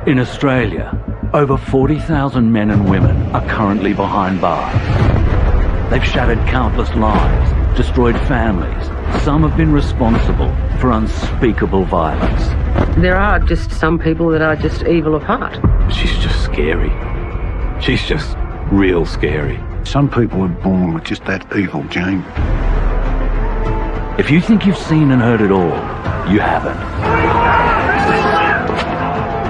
In Australia, over 40,000 men and women are currently behind bars. They've shattered countless lives, destroyed families. Some have been responsible for unspeakable violence. There are just some people that are just evil of heart. She's just scary. She's just real scary. Some people are born with just that evil gene. If you think you've seen and heard it all, you haven't.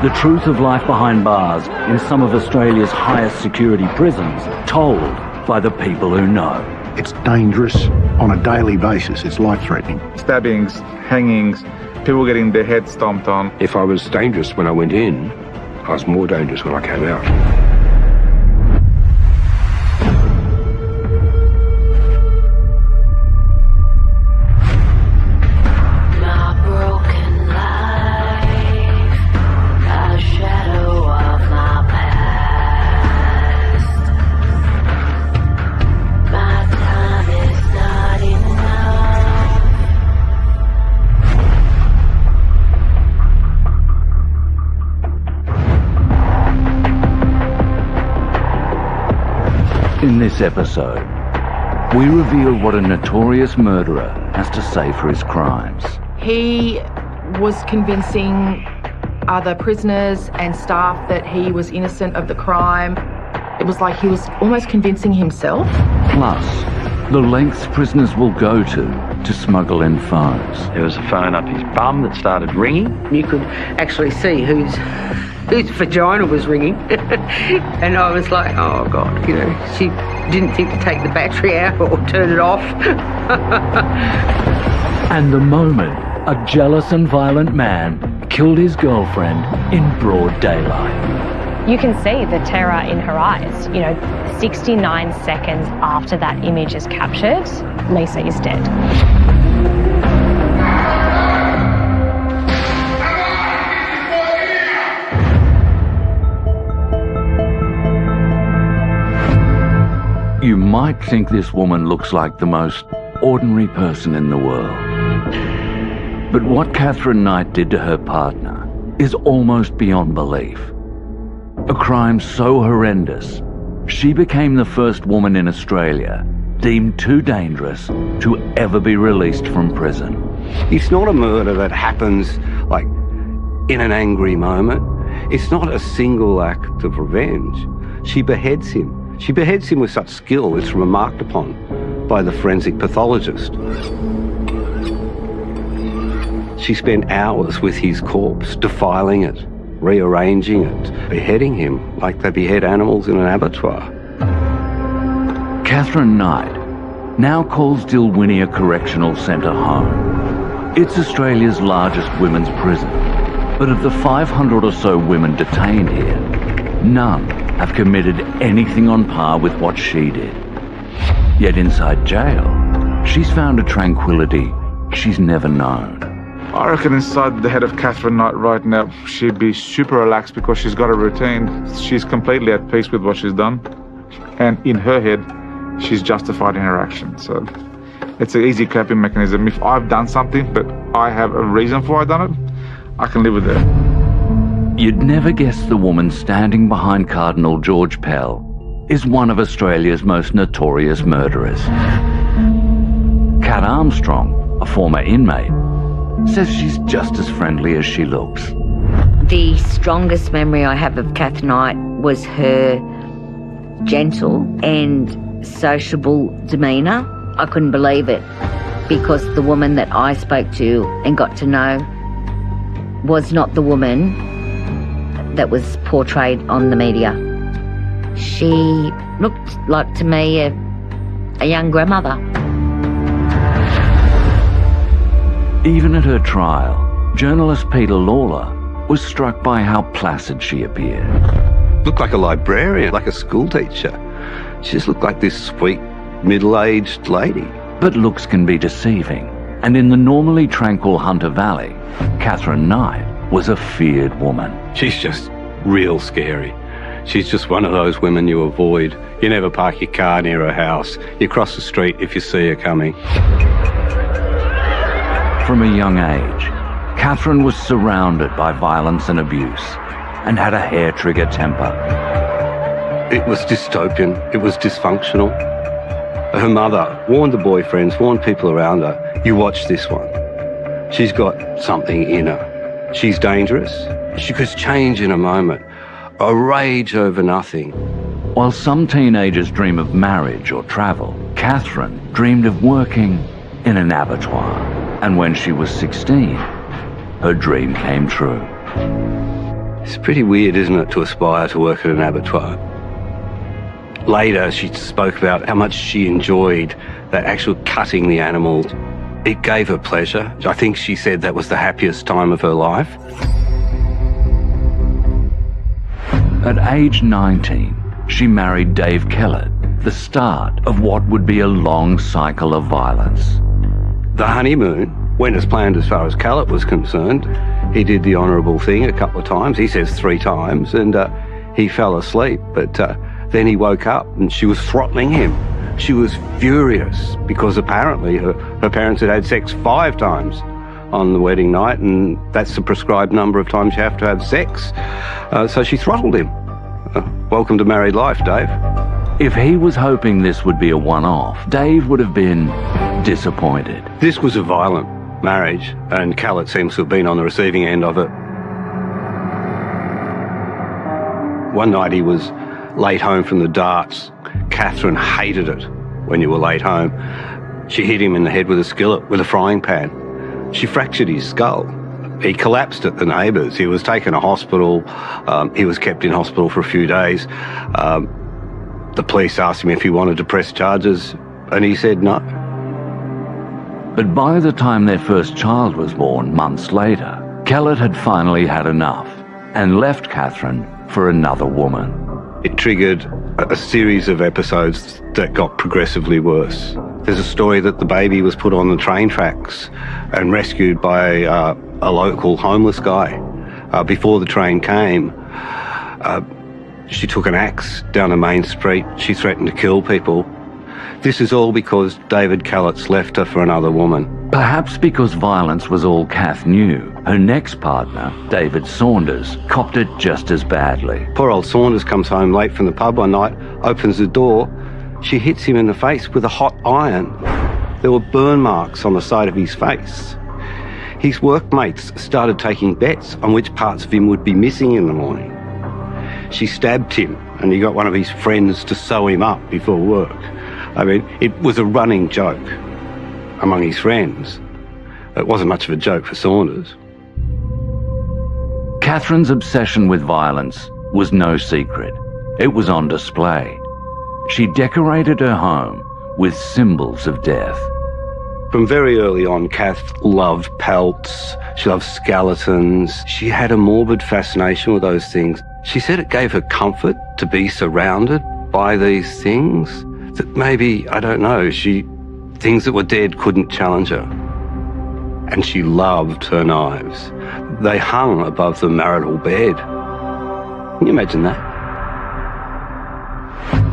The truth of life behind bars in some of Australia's highest security prisons, told by the people who know. It's dangerous on a daily basis. It's life-threatening. Stabbings, hangings, people getting their heads stomped on. If I was dangerous when I went in, I was more dangerous when I came out. In this episode, we reveal what a notorious murderer has to say for his crimes. He was convincing other prisoners and staff that he was innocent of the crime. It was like he was almost convincing himself. Plus, the lengths prisoners will go to smuggle in phones. There was a phone up his bum that started ringing. You could actually see whose vagina was ringing. And I was like, oh God, she didn't think to take the battery out or turn it off. And the moment a jealous and violent man killed his girlfriend in broad daylight. You can see the terror in her eyes. 69 seconds after that image is captured, Lisa is dead. You might think this woman looks like the most ordinary person in the world. But what Katherine Knight did to her partner is almost beyond belief. A crime so horrendous, she became the first woman in Australia deemed too dangerous to ever be released from prison. It's not a murder that happens like in an angry moment. It's not a single act of revenge. She beheads him. She beheads him with such skill it's remarked upon by the forensic pathologist. She spent hours with his corpse, defiling it, rearranging it, beheading him like they behead animals in an abattoir. Katherine Knight now calls Dilwinia Correctional Centre home. It's Australia's largest women's prison, but of the 500 or so women detained here, none have committed anything on par with what she did. Yet inside jail, she's found a tranquility she's never known. I reckon inside the head of Katherine Knight right now, she'd be super relaxed because she's got a routine. She's completely at peace with what she's done. And in her head, she's justified in her action. So it's an easy coping mechanism. If I've done something, but I have a reason for I've done it, I can live with it. You'd never guess the woman standing behind Cardinal George Pell is one of Australia's most notorious murderers. Kat Armstrong, a former inmate, says she's just as friendly as she looks. The strongest memory I have of Kath Knight was her gentle and sociable demeanour. I couldn't believe it because the woman that I spoke to and got to know was not the woman that was portrayed on the media. She looked like, to me, a young grandmother. Even at her trial, journalist Peter Lawler was struck by how placid she appeared. Looked like a librarian, like a school teacher. She just looked like this sweet, middle-aged lady. But looks can be deceiving, and in the normally tranquil Hunter Valley, Katherine Knight was a feared woman. She's just real scary. She's just one of those women you avoid. You never park your car near her house. You cross the street if you see her coming. From a young age, Katherine was surrounded by violence and abuse. and had a hair-trigger temper. It was dystopian. It was dysfunctional. Her mother warned the boyfriends, warned people around her, you watch this one. She's got something in her. She's dangerous. She could change in a moment. A rage over nothing. While some teenagers dream of marriage or travel, Catherine dreamed of working in an abattoir. And when she was 16, her dream came true. It's pretty weird, isn't it, to aspire to work at an abattoir? Later, she spoke about how much she enjoyed that actual cutting the animals. It gave her pleasure. I think she said that was the happiest time of her life. At age 19, she married Dave Kellett, the start of what would be a long cycle of violence. The honeymoon went as planned as far as Kellett was concerned. He did the honourable thing a couple of times. He says 3 times, and he fell asleep. But then he woke up and she was throttling him. She was furious because apparently her parents had had sex 5 times on the wedding night, and that's the prescribed number of times you have to have sex. So she throttled him. Welcome to married life, Dave. If he was hoping this would be a one-off, Dave would have been disappointed. This was a violent marriage, and Kellett seems to have been on the receiving end of it. One night he was late home from the darts. Catherine hated it when you were late home. She hit him in the head with a skillet, with a frying pan. She fractured his skull. He collapsed at the neighbours. He was taken to hospital. He was kept in hospital for a few days. The police asked him if he wanted to press charges, and he said no. But by the time their first child was born, months later, Kellett had finally had enough and left Catherine for another woman. It triggered a series of episodes that got progressively worse. There's a story that the baby was put on the train tracks and rescued by a local homeless guy. Before the train came, she took an axe down a main street. She threatened to kill people. This is all because David Kellett's left her for another woman. Perhaps because violence was all Kath knew, her next partner, David Saunders, copped it just as badly. Poor old Saunders comes home late from the pub one night, opens the door. She hits him in the face with a hot iron. There were burn marks on the side of his face. His workmates started taking bets on which parts of him would be missing in the morning. She stabbed him, and he got one of his friends to sew him up before work. I mean, it was a running joke among his friends. It wasn't much of a joke for Saunders. Catherine's obsession with violence was no secret. It was on display. She decorated her home with symbols of death. From very early on, Kath loved pelts. She loved skeletons. She had a morbid fascination with those things. She said it gave her comfort to be surrounded by these things. That maybe, I don't know, things that were dead couldn't challenge her. And she loved her knives. They hung above the marital bed. Can you imagine that?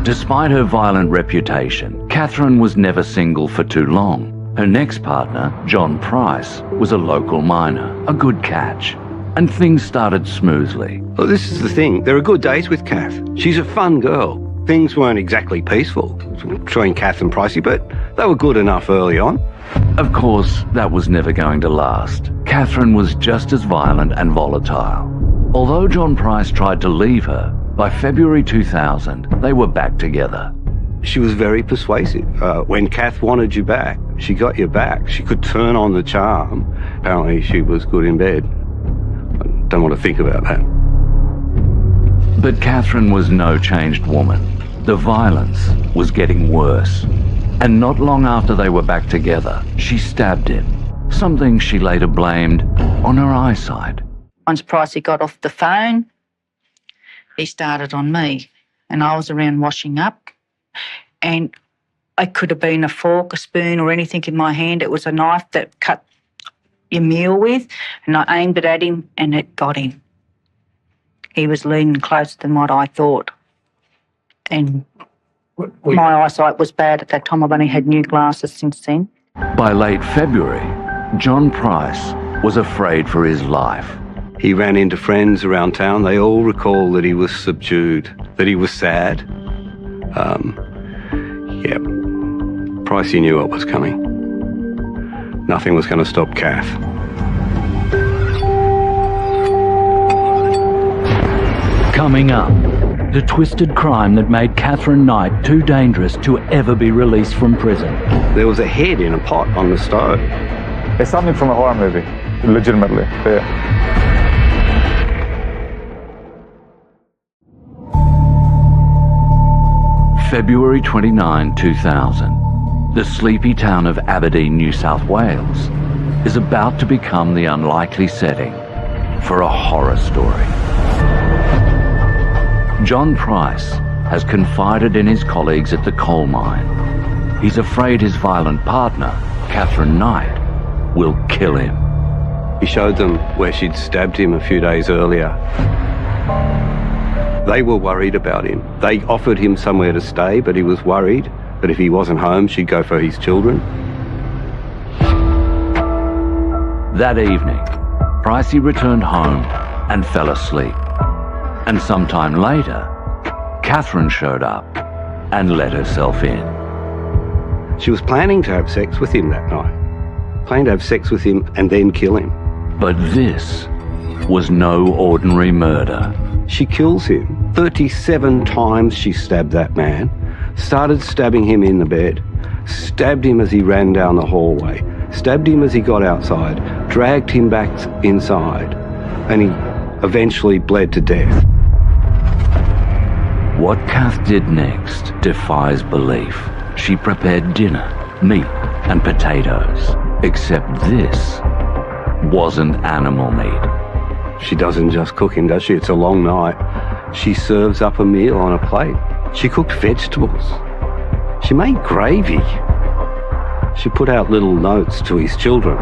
Despite her violent reputation, Catherine was never single for too long. Her next partner, John Price, was a local miner, a good catch. And things started smoothly. Well, this is the thing. There are good days with Kath. She's a fun girl. Things weren't exactly peaceful between Kath and Pricey, but they were good enough early on. Of course, that was never going to last. Catherine was just as violent and volatile. Although John Price tried to leave her, by February 2000, they were back together. She was very persuasive. When Kath wanted you back, she got you back. She could turn on the charm. Apparently, she was good in bed. I don't want to think about that. But Catherine was no changed woman. The violence was getting worse. And not long after they were back together, she stabbed him, something she later blamed on her eyesight. Once Pricey got off the phone, he started on me, and I was around washing up, and it could have been a fork, a spoon, or anything in my hand. It was a knife that cut your meal with, and I aimed it at him, and it got him. He was leaning closer than what I thought. And my eyesight was bad at that time. I've only had new glasses since then. By late February, John Price was afraid for his life. He ran into friends around town. They all recall that he was subdued, that he was sad. Pricey knew what was coming. Nothing was going to stop Kath. Coming up, the twisted crime that made Katherine Knight too dangerous to ever be released from prison. There was a head in a pot on the stove. It's something from a horror movie, legitimately. Yeah. February 29, 2000. The sleepy town of Aberdeen, New South Wales, is about to become the unlikely setting for a horror story. John Price has confided in his colleagues at the coal mine. He's afraid his violent partner, Katherine Knight, will kill him. He showed them where she'd stabbed him a few days earlier. They were worried about him. They offered him somewhere to stay, but he was worried that if he wasn't home, she'd go for his children. That evening, Pricey returned home and fell asleep. And sometime later, Katherine showed up and let herself in. She was planning to have sex with him that night. Planning to have sex with him and then kill him. But this was no ordinary murder. She kills him. 37 times she stabbed that man. Started stabbing him in the bed. Stabbed him as he ran down the hallway. Stabbed him as he got outside. Dragged him back inside. And he eventually bled to death. What Kath did next defies belief. She prepared dinner, meat and potatoes. Except this wasn't animal meat. She doesn't just cook him, does she? It's a long night. She serves up a meal on a plate. She cooked vegetables. She made gravy. She put out little notes to his children.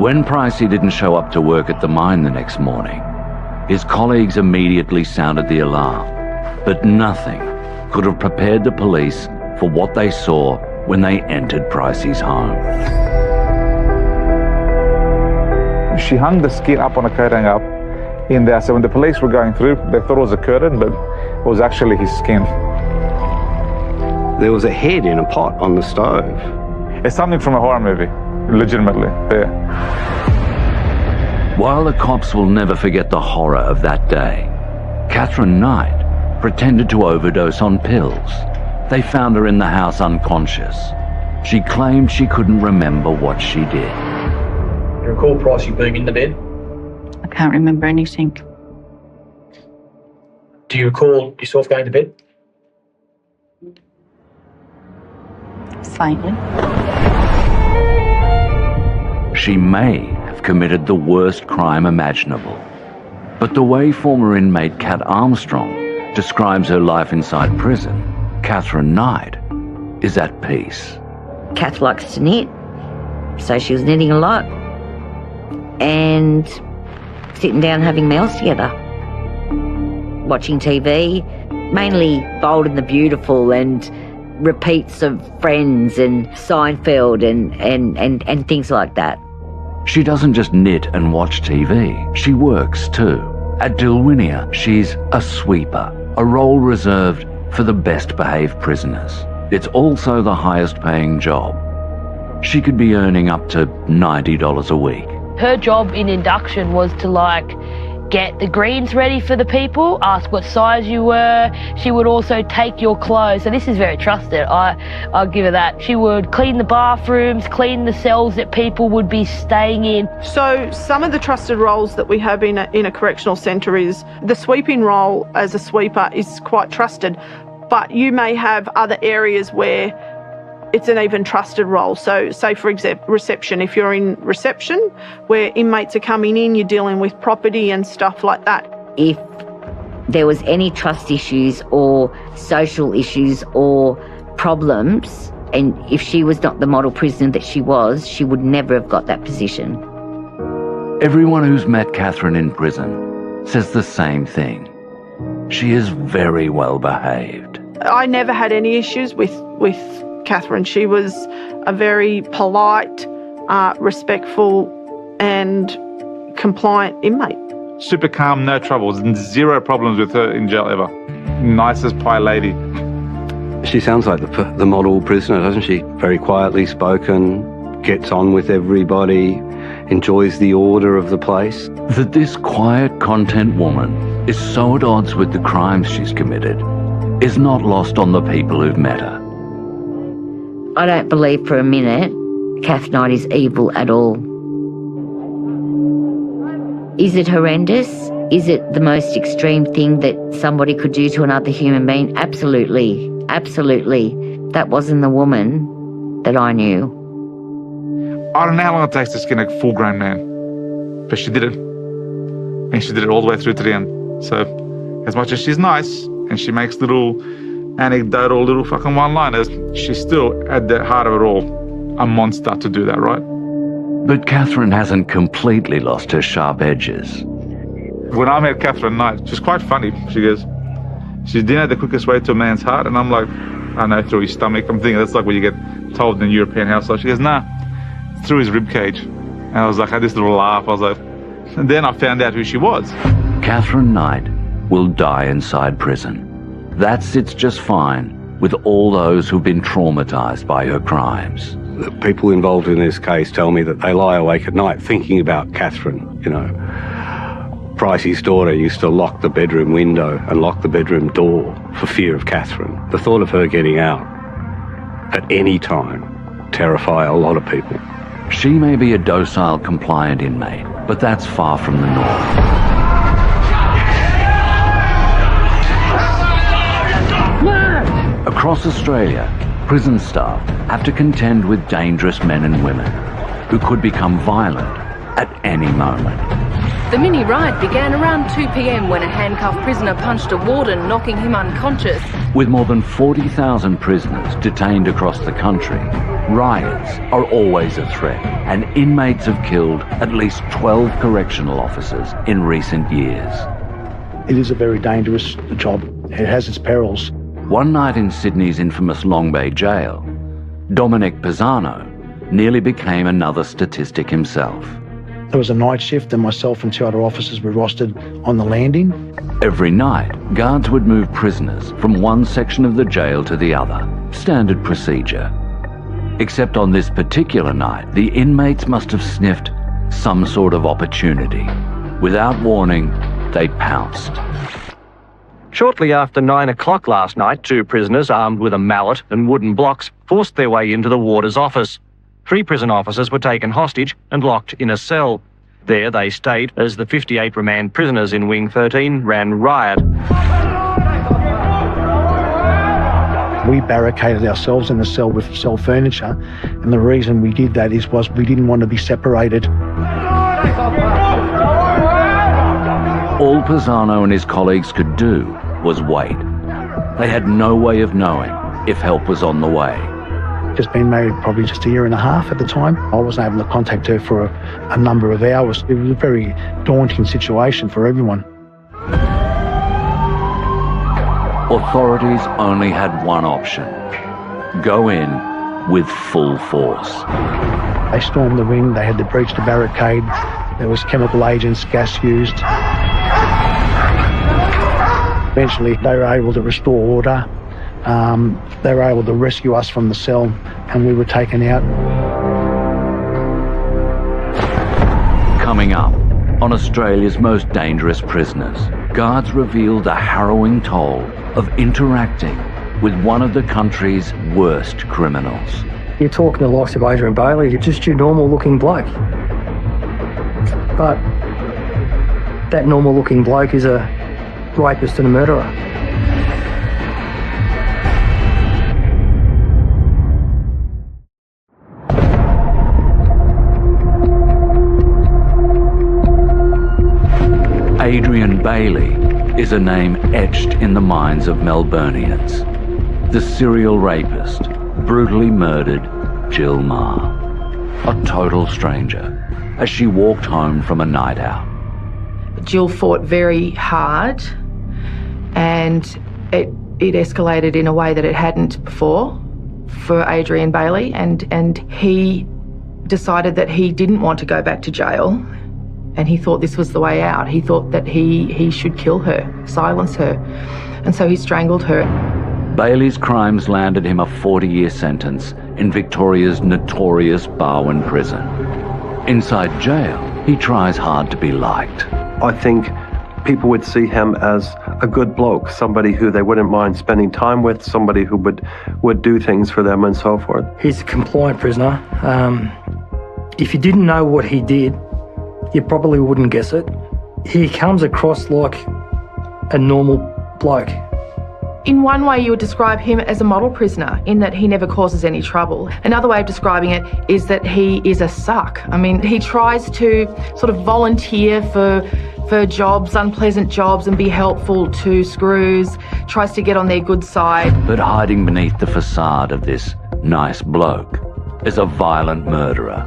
When Pricey didn't show up to work at the mine the next morning, his colleagues immediately sounded the alarm. But nothing could have prepared the police for what they saw when they entered Pricey's home. She hung the skin up on a curtain up in there. So when the police were going through, they thought it was a curtain, but it was actually his skin. There was a head in a pot on the stove. It's something from a horror movie, legitimately. Yeah. While the cops will never forget the horror of that day, Katherine Knight pretended to overdose on pills. They found her in the house unconscious. She claimed she couldn't remember what she did. You recall Pricey being in the bed? I can't remember anything. Do you recall yourself going to bed? Faintly. She may have committed the worst crime imaginable. But the way former inmate Kat Armstrong describes her life inside prison, Katherine Knight is at peace. Kath likes to knit, so she was knitting a lot and sitting down having meals together, watching TV, mainly Bold and the Beautiful and repeats of Friends and Seinfeld and things like that. She doesn't just knit and watch TV, she works too. At Dilwinia, she's a sweeper, a role reserved for the best behaved prisoners. It's also the highest paying job. She could be earning up to $90 a week. Her job in induction was to get the greens ready for the people, ask what size you were. She would also take your clothes. So this is very trusted. I'll give her that. She would clean the bathrooms, clean the cells that people would be staying in. So some of the trusted roles that we have in a correctional centre is the sweeping role as a sweeper is quite trusted, but you may have other areas where it's an even trusted role. So say for example reception, if you're in reception where inmates are coming in, you're dealing with property and stuff like that. If there was any trust issues or social issues or problems, and if she was not the model prisoner that she was, she would never have got that position. Everyone who's met Katherine in prison says the same thing. She is very well behaved. I never had any issues with Catherine. She was a very polite, respectful and compliant inmate. Super calm, no troubles, and zero problems with her in jail ever. Nicest pie lady. She sounds like the model prisoner, doesn't she? Very quietly spoken, gets on with everybody, enjoys the order of the place. That this quiet, content woman is so at odds with the crimes she's committed is not lost on the people who've met her. I don't believe for a minute Kath Knight is evil at all. Is it horrendous? Is it the most extreme thing that somebody could do to another human being? Absolutely. Absolutely. That wasn't the woman that I knew. I don't know how long it takes to skin a full-grown man, but she did it. And she did it all the way through to the end. So, as much as she's nice, and she makes little anecdotal little fucking one-liners, she's still, at the heart of it all, a monster to do that, right? But Catherine hasn't completely lost her sharp edges. When I met Catherine Knight, she's quite funny. She goes, "Do you know the quickest way to a man's heart?" And I'm like, "I know, through his stomach." I'm thinking that's like what you get told in a European household. She goes, "Nah, through his ribcage." And I was like, I had this little laugh. I was like, and then I found out who she was. Catherine Knight will die inside prison. That sits just fine with all those who've been traumatized by her crimes. The people involved in this case tell me that they lie awake at night thinking about Catherine, you know. Pricey's daughter used to lock the bedroom window and lock the bedroom door for fear of Catherine. The thought of her getting out at any time terrify a lot of people. She may be a docile, compliant inmate, but that's far from the norm. Across Australia, prison staff have to contend with dangerous men and women who could become violent at any moment. The mini riot began around 2 p.m. when a handcuffed prisoner punched a warden, knocking him unconscious. With more than 40,000 prisoners detained across the country, riots are always a threat, and inmates have killed at least 12 correctional officers in recent years. It is a very dangerous job. It has its perils. One night in Sydney's infamous Long Bay jail, Dominic Pisano nearly became another statistic himself. There was a night shift and myself and 2 other officers were rostered on the landing. Every night, guards would move prisoners from one section of the jail to the other. Standard procedure. Except on this particular night, the inmates must have sniffed some sort of opportunity. Without warning, they pounced. Shortly after 9 o'clock last night, 2 prisoners armed with a mallet and wooden blocks forced their way into the warder's office. 3 prison officers were taken hostage and locked in a cell. There they stayed as the 58 remand prisoners in Wing 13 ran riot. We barricaded ourselves in the cell with cell furniture, and the reason we did that was we didn't want to be separated. All Pisano and his colleagues could do was wait. They had no way of knowing if help was on the way. Just been married probably just a year and a half at the time. I wasn't able to contact her for a number of hours. It was a very daunting situation for everyone. Authorities only had one option: go in with full force. They stormed the ring, they had to breach the barricade, there was chemical agents, gas used. Eventually they were able to restore order. They were able to rescue us from the cell and we were taken out. Coming up on Australia's most dangerous prisoners, guards revealed the harrowing toll of interacting with one of the country's worst criminals. You're talking to the likes of Adrian Bailey, you're just your normal looking bloke. But that normal looking bloke is a rapist and a murderer. Adrian Bailey is a name etched in the minds of Melburnians. The serial rapist brutally murdered Jill Meagher, a total stranger, as she walked home from a night out. Jill fought very hard and it escalated in a way that it hadn't before. for Adrian Bailey, and he decided that he didn't want to go back to jail, and he thought this was the way out. He thought that he should kill her, silence her, and so he strangled her. Bailey's crimes landed him a 40-year sentence in Victoria's notorious Barwon prison. Inside jail, he tries hard to be liked. I think people would see him as a good bloke, somebody who they wouldn't mind spending time with, somebody who would do things for them and so forth. He's a compliant prisoner. If you didn't know what he did, you probably wouldn't guess it. He comes across like a normal bloke. In one way, you would describe him as a model prisoner in that he never causes any trouble. Another way of describing it is that he is a suck. I mean, he tries to sort of volunteer for jobs, unpleasant jobs, and be helpful to screws, tries to get on their good side. But hiding beneath the facade of this nice bloke is a violent murderer.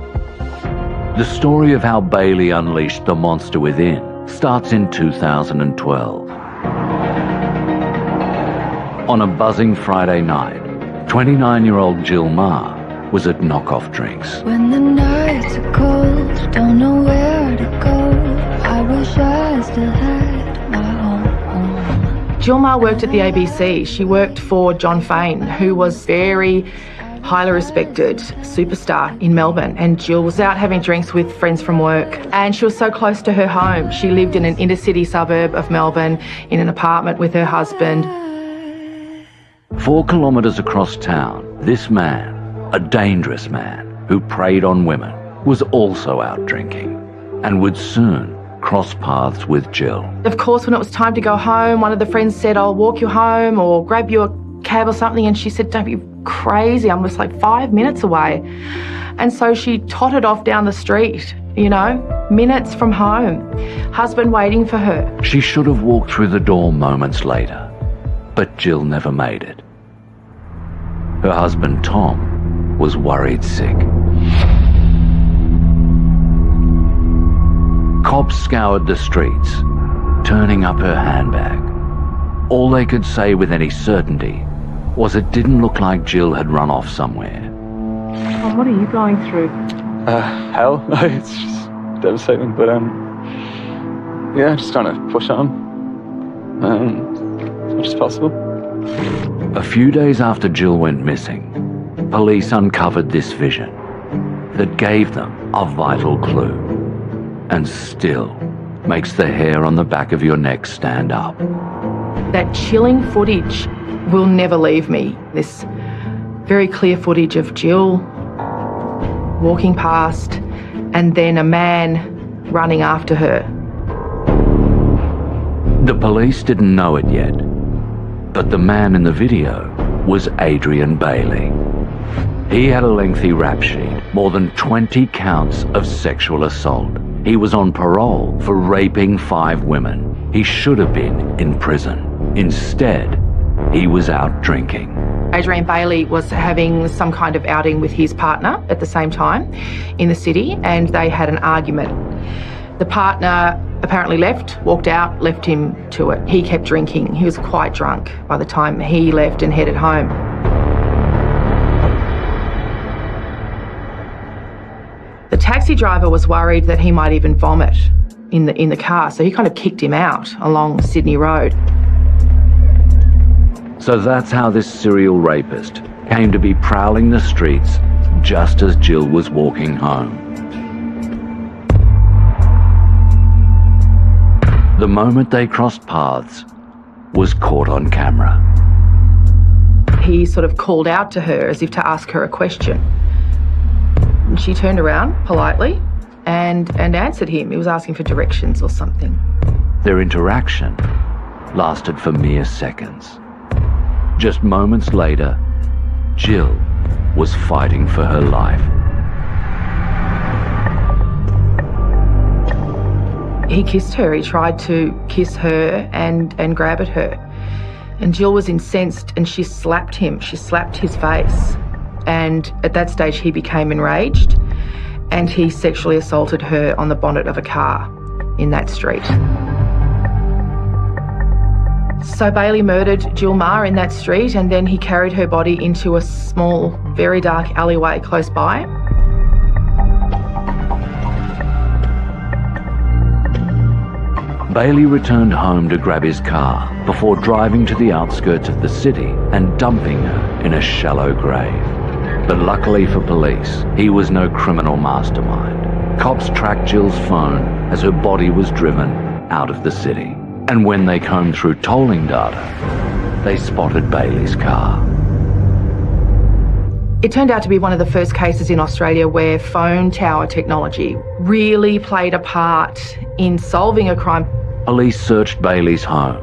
The story of how Bailey unleashed the monster within starts in 2012. On a buzzing Friday night, 29-year-old Jill Maher was at Knockoff Drinks. When the nights are cold, don't know where to go. I wish I still had my home. Jill Maher worked at the ABC. She worked for John Fane, who was very highly respected superstar in Melbourne, and Jill was out having drinks with friends from work, and she was so close to her home. She lived in an inner city suburb of Melbourne in an apartment with her husband. 4 kilometres across town, this man, a dangerous man who preyed on women, was also out drinking and would soon cross paths with Jill. Of course, when it was time to go home, one of the friends said, "I'll walk you home or grab you a cab or something," and she said, "Don't be crazy, I'm just like 5 minutes away." And so she tottered off down the street, you know, minutes from home, husband waiting for her. She should have walked through the door moments later, but Jill never made it. Her husband, Tom, was worried sick. Cops scoured the streets, turning up her handbag. All they could say with any certainty was it didn't look like Jill had run off somewhere. Oh, what are you going through? Hell. It's just devastating, but yeah, just trying to push on as much as possible. A few days after Jill went missing, police uncovered this vision that gave them a vital clue and still makes the hair on the back of your neck stand up. That chilling footage will never leave me. This very clear footage of Jill walking past and then a man running after her. The police didn't know it yet, but the man in the video was Adrian Bailey. He had a lengthy rap sheet, more than 20 counts of sexual assault. He was on parole for raping 5 women. He should have been in prison. Instead, he was out drinking. Adrian Bailey was having some kind of outing with his partner at the same time in the city, and they had an argument. The partner apparently walked out, left him to it. He kept drinking. He was quite drunk by the time he left and headed home. The taxi driver was worried that he might even vomit in the car, so he kind of kicked him out along Sydney Road. So that's how this serial rapist came to be prowling the streets just as Jill was walking home. The moment they crossed paths was caught on camera. He sort of called out to her as if to ask her a question. And she turned around politely and answered him. He was asking for directions or something. Their interaction lasted for mere seconds. Just moments later, Jill was fighting for her life. He kissed her. He tried to kiss her and grab at her. And Jill was incensed and she slapped him. She slapped his face. And at that stage, he became enraged and he sexually assaulted her on the bonnet of a car in that street. So Bailey murdered Jill Meagher in that street, and then he carried her body into a small, very dark alleyway close by. Bailey returned home to grab his car before driving to the outskirts of the city and dumping her in a shallow grave. But luckily for police, he was no criminal mastermind. Cops tracked Jill's phone as her body was driven out of the city. And when they combed through tolling data, they spotted Bailey's car. It turned out to be one of the first cases in Australia where phone tower technology really played a part in solving a crime. Police searched Bailey's home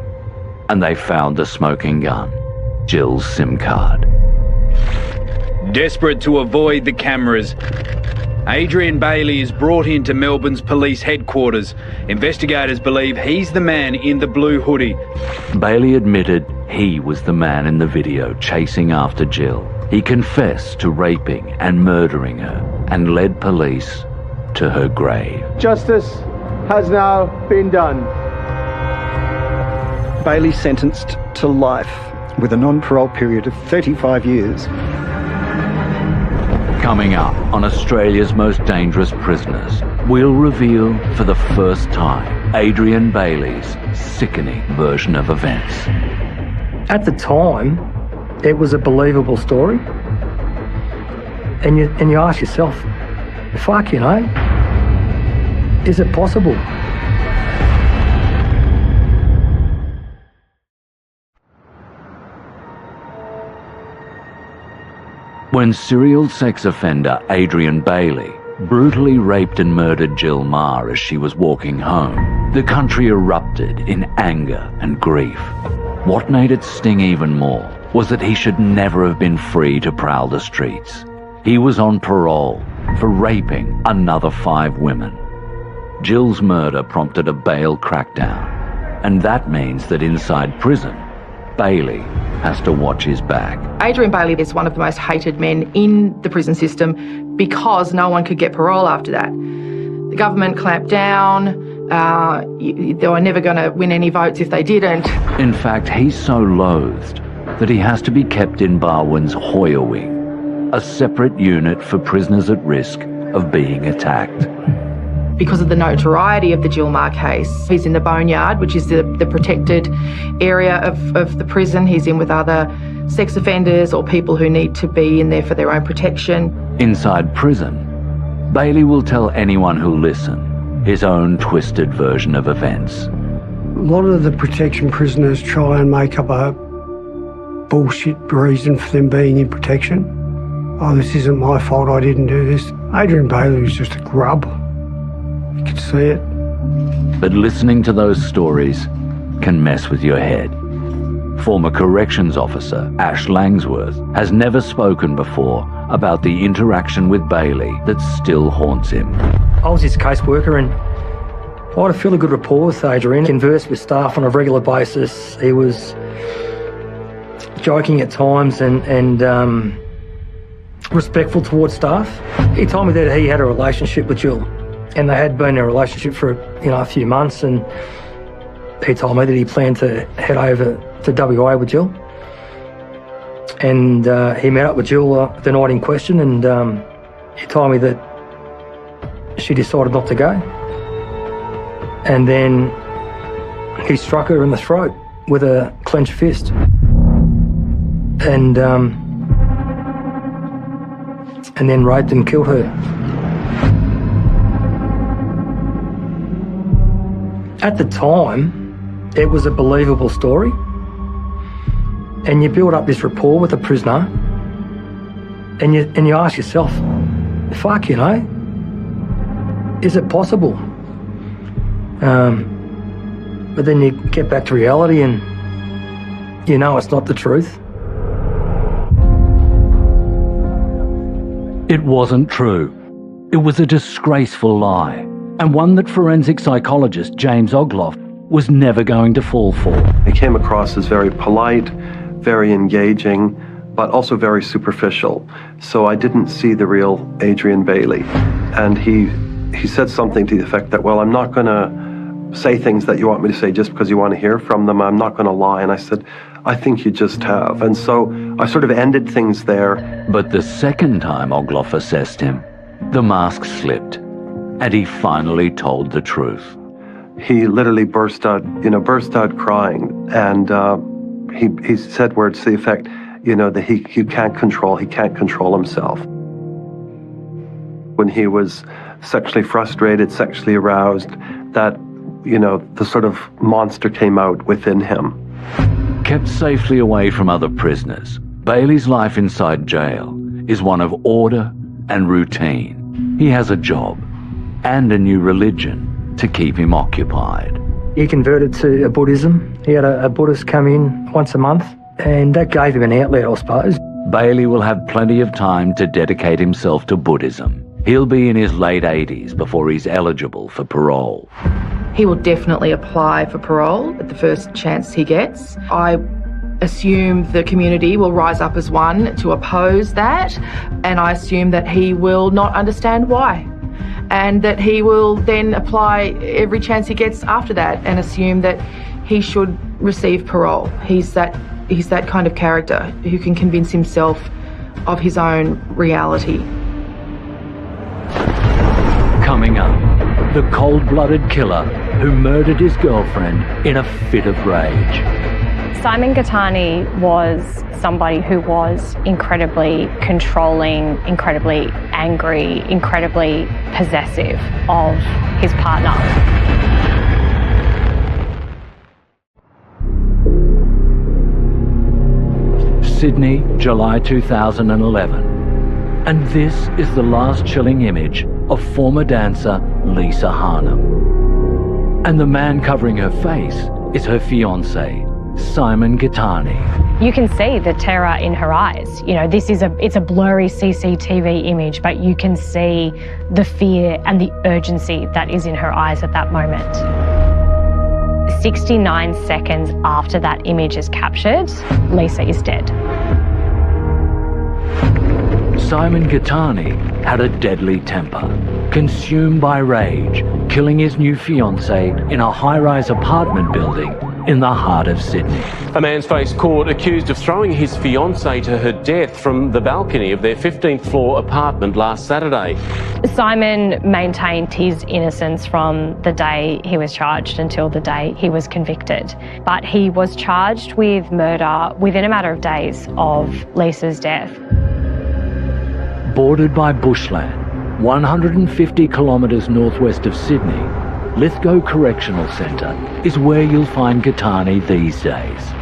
and they found the smoking gun, Jill's SIM card. Desperate to avoid the cameras, Adrian Bailey is brought into Melbourne's police headquarters. Investigators believe he's the man in the blue hoodie. Bailey admitted he was the man in the video chasing after Jill. He confessed to raping and murdering her and led police to her grave. Justice has now been done. Bailey sentenced to life with a non-parole period of 35 years. Coming up on Australia's Most Dangerous Prisoners, we'll reveal for the first time Adrian Bailey's sickening version of events. At the time, it was a believable story. And you ask yourself, fuck, you know, is it possible? When serial sex offender Adrian Bailey brutally raped and murdered Jill Meagher as she was walking home, the country erupted in anger and grief. What made it sting even more was that he should never have been free to prowl the streets. He was on parole for raping another 5 women. Jill's murder prompted a bail crackdown, and that means that inside prison, Bailey has to watch his back. Adrian Bailey is one of the most hated men in the prison system because no one could get parole after that. The government clamped down. They were never going to win any votes if they didn't. In fact, he's so loathed that he has to be kept in Barwon's Hoya Wing, a separate unit for prisoners at risk of being attacked. Because of the notoriety of the Jill Meagher case, he's in the boneyard, which is the protected area of the prison. He's in with other sex offenders or people who need to be in there for their own protection. Inside prison, Bailey will tell anyone who'll listen his own twisted version of events. A lot of the protection prisoners try and make up a bullshit reason for them being in protection. Oh, this isn't my fault, I didn't do this. Adrian Bailey was just a grub. You could see it. But listening to those stories can mess with your head. Former corrections officer Ash Langsworth has never spoken before about the interaction with Bailey that still haunts him. I was his caseworker and I had a fairly good rapport with Adrian, conversed with staff on a regular basis. He was joking at times and respectful towards staff. He told me that he had a relationship with Jill, and they had been in a relationship for a few months, and he told me that he planned to head over to WA with Jill. And he met up with Jill the night in question, and he told me that she decided not to go. And then he struck her in the throat with a clenched fist. And then raped and killed her. At the time, it was a believable story. And you build up this rapport with a prisoner, and you ask yourself, fuck, is it possible? But then you get back to reality and you know it's not the truth. It wasn't true. It was a disgraceful lie, and one that forensic psychologist James Ogloff was never going to fall for. He came across as very polite, very engaging, but also very superficial. So I didn't see the real Adrian Bailey. And he said something to the effect that, well, I'm not going to say things that you want me to say just because you want to hear from them. I'm not going to lie. And I said, I think you just have. And so I sort of ended things there. But the second time Ogloff assessed him, the mask slipped, and he finally told the truth. He literally burst out crying, and he said words to the effect, that he can't control himself. When he was sexually frustrated, sexually aroused, that, the sort of monster came out within him. Kept safely away from other prisoners, Bailey's life inside jail is one of order and routine. He has a job and a new religion to keep him occupied. He converted to Buddhism. He had a Buddhist come in once a month, and that gave him an outlet, I suppose. Bailey will have plenty of time to dedicate himself to Buddhism. He'll be in his late 80s before he's eligible for parole. He will definitely apply for parole at the first chance he gets. I assume the community will rise up as one to oppose that, and I assume that he will not understand why, and that he will then apply every chance he gets after that and assume that he should receive parole. He's that kind of character who can convince himself of his own reality. Coming up, the cold-blooded killer who murdered his girlfriend in a fit of rage. Simon Gittany was somebody who was incredibly controlling, incredibly angry, incredibly possessive of his partner. Sydney, July 2011. And this is the last chilling image of former dancer Lisa Harnham. And the man covering her face is her fiancé, Simon Gittany. You can see the terror in her eyes. It's a blurry CCTV image, but you can see the fear and the urgency that is in her eyes at that moment. 69 seconds after that image is captured, Lisa is dead. Simon Gittany had a deadly temper, consumed by rage, killing his new fiancée in a high-rise apartment building in the heart of Sydney. A man's faced court accused of throwing his fiancée to her death from the balcony of their 15th floor apartment last Saturday. Simon maintained his innocence from the day he was charged until the day he was convicted. But he was charged with murder within a matter of days of Lisa's death. Bordered by bushland, 150 kilometres northwest of Sydney, Lithgow Correctional Centre is where you'll find Gittany these days.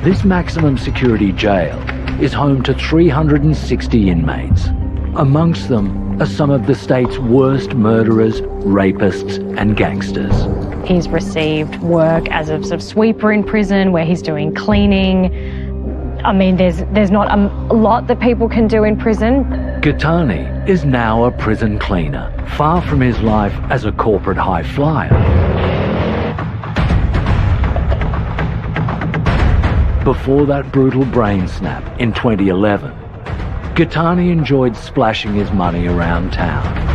This maximum security jail is home to 360 inmates. Amongst them are some of the state's worst murderers, rapists and gangsters. He's received work as a sort of sweeper in prison where he's doing cleaning. I mean, there's not a lot that people can do in prison. Gittany is now a prison cleaner, far from his life as a corporate high flyer. Before that brutal brain snap in 2011, Gittany enjoyed splashing his money around town.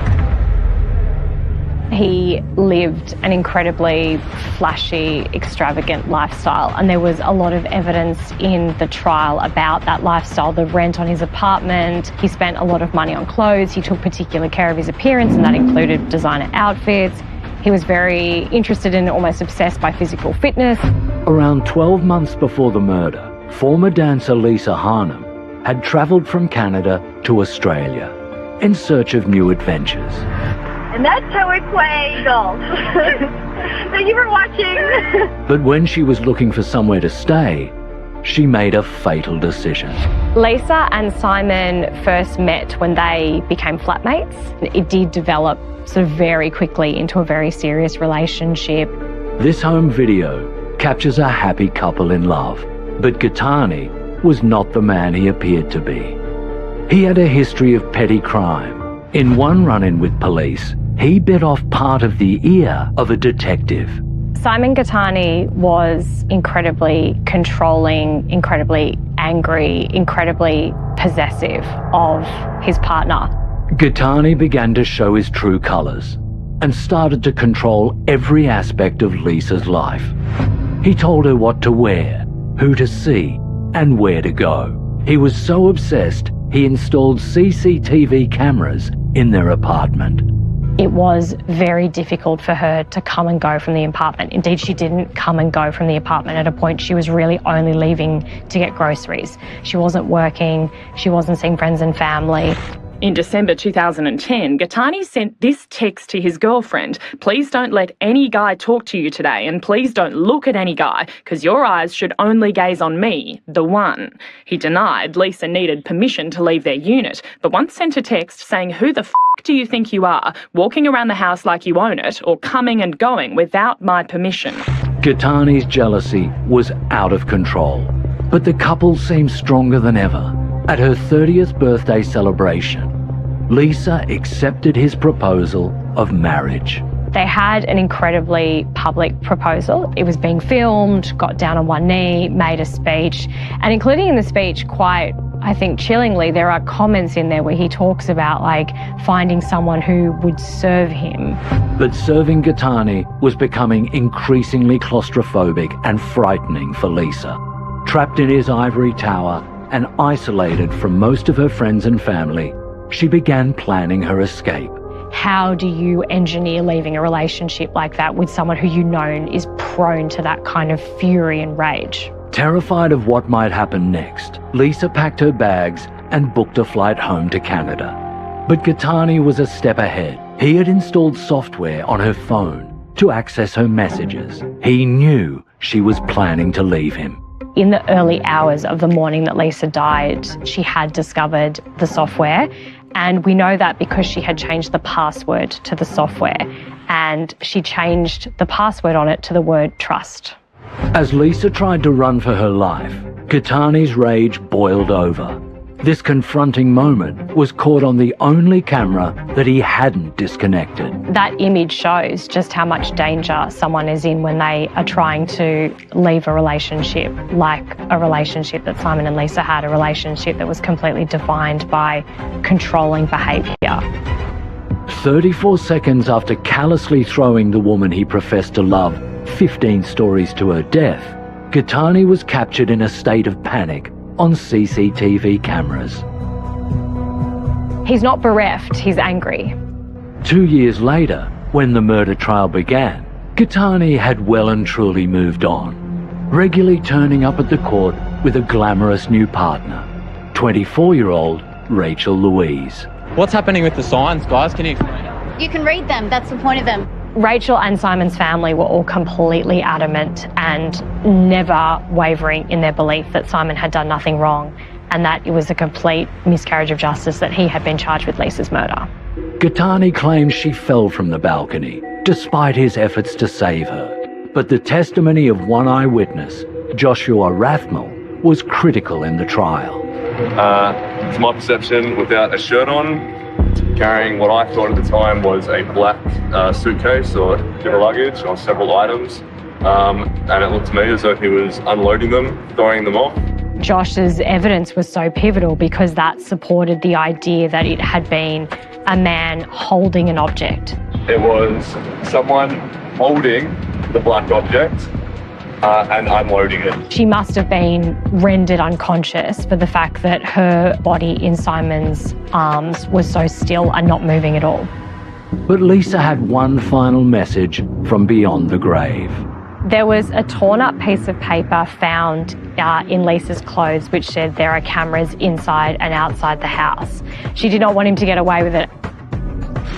He lived an incredibly flashy, extravagant lifestyle, and there was a lot of evidence in the trial about that lifestyle, the rent on his apartment. He spent a lot of money on clothes. He took particular care of his appearance, and that included designer outfits. He was very interested and almost obsessed by physical fitness. Around 12 months before the murder, former dancer Lisa Harnham had travelled from Canada to Australia in search of new adventures. And that's how we play golf. Thank you for watching. But when she was looking for somewhere to stay, she made a fatal decision. Lisa and Simon first met when they became flatmates. It did develop sort of very quickly into a very serious relationship. This home video captures a happy couple in love, but Gittany was not the man he appeared to be. He had a history of petty crime. In one run-in with police, he bit off part of the ear of a detective. Simon Gittany was incredibly controlling, incredibly angry, incredibly possessive of his partner. Gittany began to show his true colours and started to control every aspect of Lisa's life. He told her what to wear, who to see, and where to go. He was so obsessed, he installed CCTV cameras in their apartment. It was very difficult for her to come and go from the apartment. Indeed, she didn't come and go from the apartment. At a point, she was really only leaving to get groceries. She wasn't working, she wasn't seeing friends and family. In December 2010, Gattani sent this text to his girlfriend: "Please don't let any guy talk to you today, and please don't look at any guy, because your eyes should only gaze on me, the one." He denied Lisa needed permission to leave their unit, but once sent a text saying, "Who the f*** do you think you are, walking around the house like you own it, or coming and going without my permission?" Gattani's jealousy was out of control, but the couple seemed stronger than ever. At her 30th birthday celebration, Lisa accepted his proposal of marriage. They had an incredibly public proposal. It was being filmed, got down on one knee, made a speech, and including in the speech, quite, I think, chillingly, there are comments in there where he talks about finding someone who would serve him. But serving Gattani was becoming increasingly claustrophobic and frightening for Lisa. Trapped in his ivory tower and isolated from most of her friends and family, she began planning her escape. How do you engineer leaving a relationship like that with someone who you know is prone to that kind of fury and rage? Terrified of what might happen next, Lisa packed her bags and booked a flight home to Canada. But Gattani was a step ahead. He had installed software on her phone to access her messages. He knew she was planning to leave him. In the early hours of the morning that Lisa died, she had discovered the software, and we know that because she had changed the password to the software, and she changed the password on it to the word trust. As Lisa tried to run for her life, Gattani's rage boiled over. This confronting moment was caught on the only camera that he hadn't disconnected. That image shows just how much danger someone is in when they are trying to leave a relationship, like a relationship that Simon and Lisa had, a relationship that was completely defined by controlling behaviour. 34 seconds after callously throwing the woman he professed to love 15 stories to her death, Gattani was captured in a state of panic on CCTV cameras. He's not bereft, he's angry. 2 years later, when the murder trial began, Gattani had well and truly moved on, regularly turning up at the court with a glamorous new partner, 24-year-old Rachel Louise. What's happening with the signs, guys? Can you explain? You can read them, that's the point of them. Rachel and Simon's family were all completely adamant and never wavering in their belief that Simon had done nothing wrong and that it was a complete miscarriage of justice that he had been charged with Lisa's murder. Gattani claims she fell from the balcony, despite his efforts to save her. But the testimony of one eyewitness, Joshua Rathmel, was critical in the trial. To my perception, without a shirt on, carrying what I thought at the time was a black suitcase or bit of luggage or several items, and it looked to me as though he was unloading them, throwing them off. Josh's evidence was so pivotal because that supported the idea that it had been a man holding an object. It was someone holding the black object and unloading it. She must have been rendered unconscious for the fact that her body in Simon's arms was so still and not moving at all. But Lisa had one final message from beyond the grave. There was a torn up piece of paper found in Lisa's clothes which said there are cameras inside and outside the house. She did not want him to get away with it.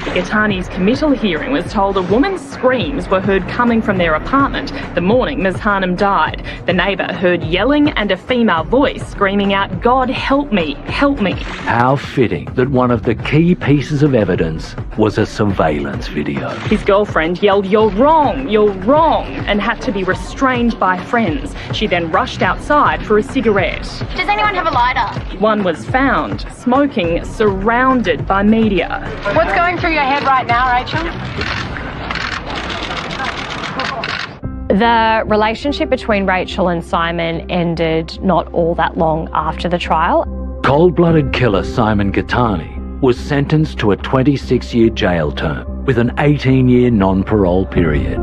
Gattani's committal hearing was told a woman's screams were heard coming from their apartment the morning Ms Harnham died. The neighbour heard yelling and a female voice screaming out, "God help me, help me." How fitting that one of the key pieces of evidence was a surveillance video. His girlfriend yelled, "You're wrong, you're wrong," and had to be restrained by friends. She then rushed outside for a cigarette. Does anyone have a lighter? One was found, smoking, surrounded by media. What's going through your head right now, Rachel? The relationship between Rachel and Simon ended not all that long after the trial. Cold-blooded killer Simon Gattani was sentenced to a 26-year jail term with an 18-year non-parole period.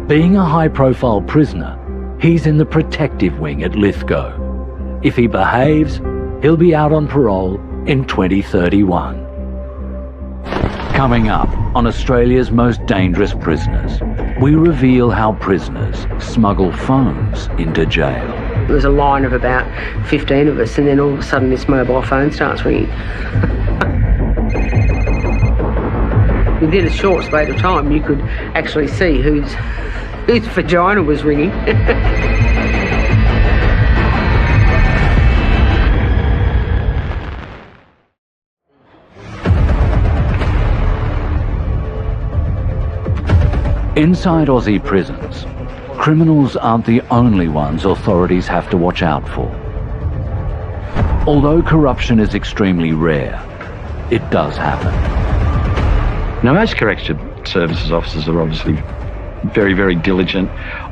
Being a high-profile prisoner, he's in the protective wing at Lithgow. If he behaves, he'll be out on parole in 2031. Coming up on Australia's most dangerous prisoners, we reveal how prisoners smuggle phones into jail. There was a line of about 15 of us, and then all of a sudden this mobile phone starts ringing. Within a short space of time, you could actually see whose vagina was ringing. Inside Aussie prisons, criminals aren't the only ones authorities have to watch out for. Although corruption is extremely rare, it does happen. Now, most correction services officers are obviously very, very diligent,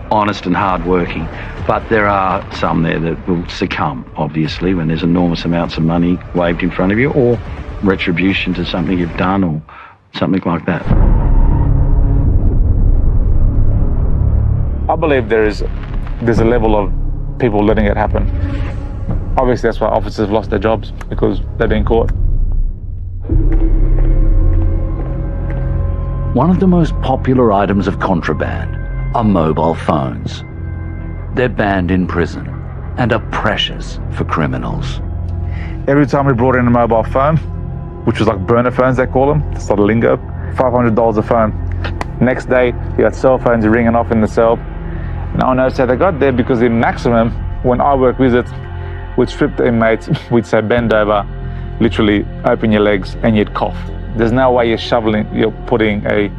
honest and hard-working, but there are some there that will succumb, obviously, when there's enormous amounts of money waved in front of you, or retribution to something you've done, or something like that. I believe there's a level of people letting it happen. Obviously, that's why officers have lost their jobs, because they're being caught. One of the most popular items of contraband are mobile phones. They're banned in prison and are precious for criminals. Every time we brought in a mobile phone, which was like burner phones they call them, it's not a lingo, $500 a phone. Next day, you had cell phones ringing off in the cell. No one knows how they got there, because in maximum, when I work visits, we'd strip the inmates, we'd say bend over, literally open your legs, and you'd cough. There's no way you're putting a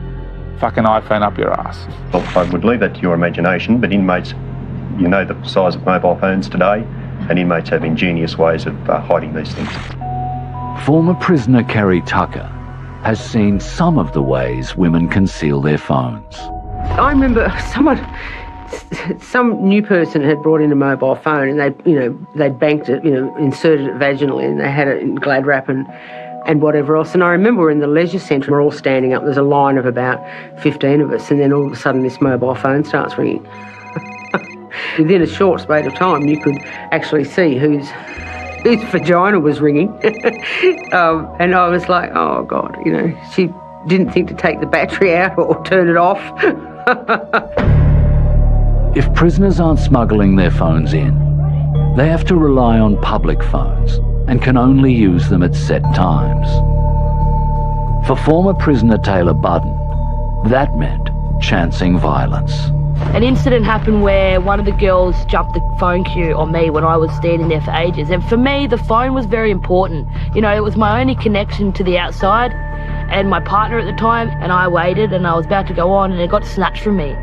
fucking iPhone up your ass. Well, I would leave that to your imagination, but inmates, you know the size of mobile phones today, and inmates have ingenious ways of hiding these things. Former prisoner Kerry Tucker has seen some of the ways women conceal their phones. I remember some new person had brought in a mobile phone, and they'd banked it, inserted it vaginally, and they had it in Glad wrap and whatever else. And I remember we're in the leisure centre, we're all standing up, there's a line of about 15 of us, and then all of a sudden this mobile phone starts ringing. Within a short space of time, you could actually see whose vagina was ringing. And I was like, oh God, she didn't think to take the battery out or turn it off. If prisoners aren't smuggling their phones in, they have to rely on public phones and can only use them at set times. For former prisoner Taylor Budden, that meant chancing violence. An incident happened where one of the girls jumped the phone queue on me when I was standing there for ages. And for me, the phone was very important. It was my only connection to the outside, and my partner at the time, and I waited, and I was about to go on, and it got snatched from me.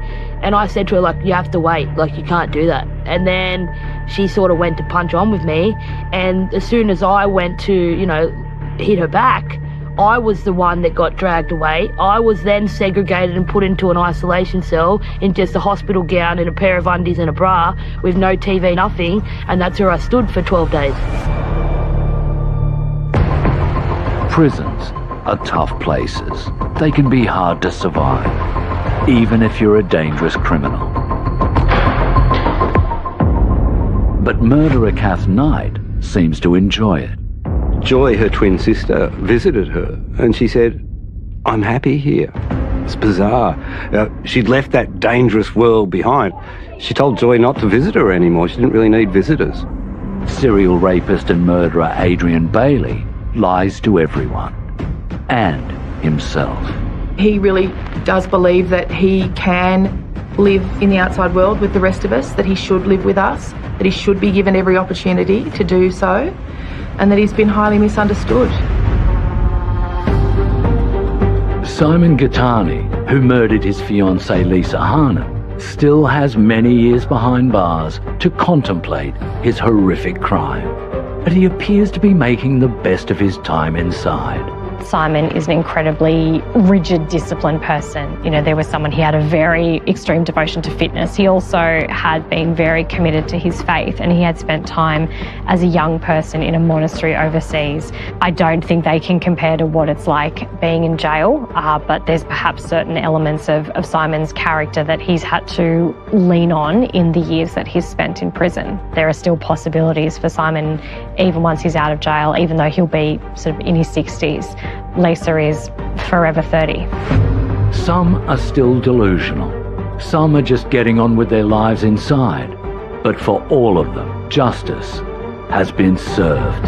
And I said to her, you have to wait, you can't do that. And then she sort of went to punch on with me, and as soon as I went to, hit her back, I was the one that got dragged away. I was then segregated and put into an isolation cell in just a hospital gown and a pair of undies and a bra with no TV, nothing, and that's where I stood for 12 days. Prisons are tough places. They can be hard to survive, even if you're a dangerous criminal. But murderer Kath Knight seems to enjoy it. Joy, her twin sister, visited her, and she said, I'm happy here. It's bizarre. She'd left that dangerous world behind. She told Joy not to visit her anymore. She didn't really need visitors. Serial rapist and murderer Adrian Bailey lies to everyone, and himself. He really does believe that he can live in the outside world with the rest of us, that he should live with us, that he should be given every opportunity to do so, and that he's been highly misunderstood. Simon Gattani, who murdered his fiancée Lisa Harnham, still has many years behind bars to contemplate his horrific crime. But he appears to be making the best of his time inside. Simon is an incredibly rigid, disciplined person. You know, there was someone, he had a very extreme devotion to fitness. He also had been very committed to his faith, and he had spent time as a young person in a monastery overseas. I don't think they can compare to what it's like being in jail, but there's perhaps certain elements of Simon's character that he's had to lean on in the years that he's spent in prison. There are still possibilities for Simon, even once he's out of jail, even though he'll be sort of in his 60s. Lisa is forever 30. Some are still delusional. Some are just getting on with their lives inside. But for all of them, justice has been served.